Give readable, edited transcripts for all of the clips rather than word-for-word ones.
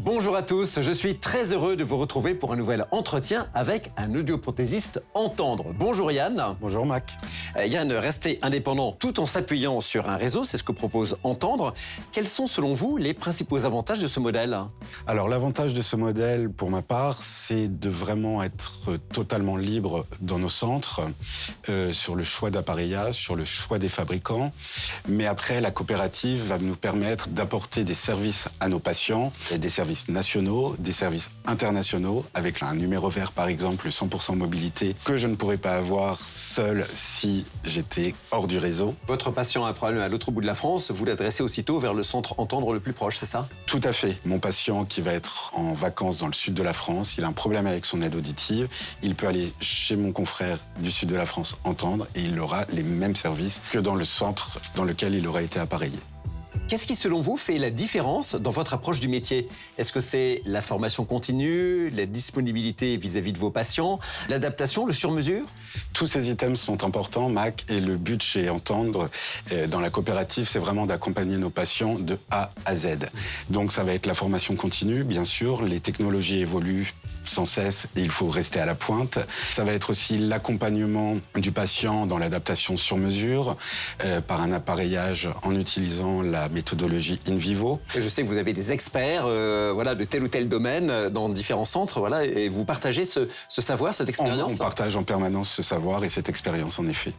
Bonjour à tous, je suis très heureux de vous retrouver pour un nouvel entretien avec un audioprothésiste Entendre. Bonjour Yann. Bonjour Mac. Yann, rester indépendant tout en s'appuyant sur un réseau, c'est ce que propose Entendre. Quels sont selon vous les principaux avantages de ce modèle ? Alors l'avantage de ce modèle pour ma part, c'est de vraiment être totalement libre dans nos centres, sur le choix d'appareillage, sur le choix des fabricants. Mais après, la coopérative va nous permettre d'apporter des services à nos patients, et des services nationaux, des services internationaux, avec un numéro vert par exemple, le 100% mobilité, que je ne pourrais pas avoir seul si j'étais hors du réseau. Votre patient a un problème à l'autre bout de la France, vous l'adressez aussitôt vers le centre Entendre le plus proche, c'est ça ? Tout à fait. Mon patient qui va être en vacances dans le sud de la France, il a un problème avec son aide auditive, il peut aller chez mon confrère du sud de la France Entendre et il aura les mêmes services que dans le centre dans lequel il aura été appareillé. Qu'est-ce qui, selon vous, fait la différence dans votre approche du métier ? Est-ce que c'est la formation continue, la disponibilité vis-à-vis de vos patients, l'adaptation, le sur-mesure ? Tous ces items sont importants, Mac, et le but chez Entendre, dans la coopérative, c'est vraiment d'accompagner nos patients de A à Z. Donc ça va être la formation continue, bien sûr, les technologies évoluent sans cesse et il faut rester à la pointe. Ça va être aussi l'accompagnement du patient dans l'adaptation sur mesure par un appareillage en utilisant la méthodologie in vivo. Et je sais que vous avez des experts de tel ou tel domaine dans différents centres, et vous partagez ce savoir, cette expérience. On partage en permanence ce savoir et cette expérience, en effet.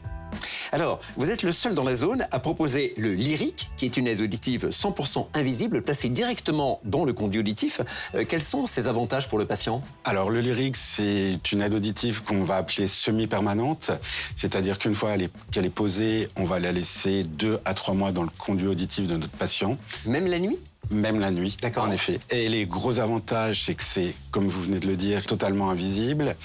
Alors, vous êtes le seul dans la zone à proposer le Lyric, qui est une aide auditive 100% invisible, placée directement dans le conduit auditif. Quels sont ses avantages pour le patient ? Alors, le Lyric, c'est une aide auditive qu'on va appeler semi-permanente, c'est-à-dire qu'une fois qu'elle est posée, on va la laisser 2 à 3 mois dans le conduit auditif de notre patient. Même la nuit ? Même la nuit, d'accord, en effet. Et les gros avantages, c'est que c'est, comme vous venez de le dire, totalement invisible.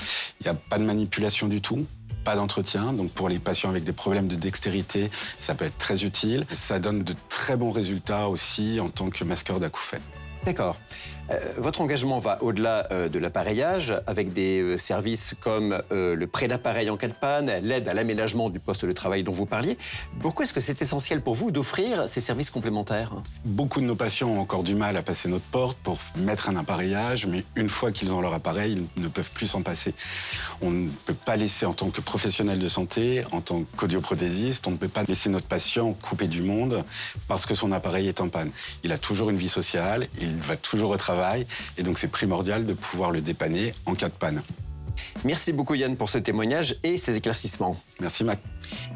Il n'y a pas de manipulation du tout. Pas d'entretien, donc pour les patients avec des problèmes de dextérité, ça peut être très utile. Ça donne de très bons résultats aussi en tant que masqueur d'acouphènes. D'accord. Votre engagement va au-delà de l'appareillage, avec des services comme le prêt d'appareil en cas de panne, l'aide à l'aménagement du poste de travail dont vous parliez. Pourquoi est-ce que c'est essentiel pour vous d'offrir ces services complémentaires ? Beaucoup de nos patients ont encore du mal à passer notre porte pour mettre un appareillage, mais une fois qu'ils ont leur appareil, ils ne peuvent plus s'en passer. On ne peut pas laisser, en tant que professionnel de santé, en tant qu'audioprothésiste, on ne peut pas laisser notre patient coupé du monde parce que son appareil est en panne. Il a toujours une vie sociale, il va toujours au travail, et donc c'est primordial de pouvoir le dépanner en cas de panne. Merci beaucoup Yann pour ce témoignage et ces éclaircissements. Merci Mac.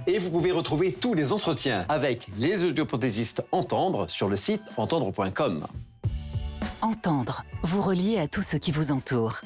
Et vous pouvez retrouver tous les entretiens avec les audioprothésistes Entendre sur le site entendre.com. Entendre, vous relier à tout ce qui vous entoure.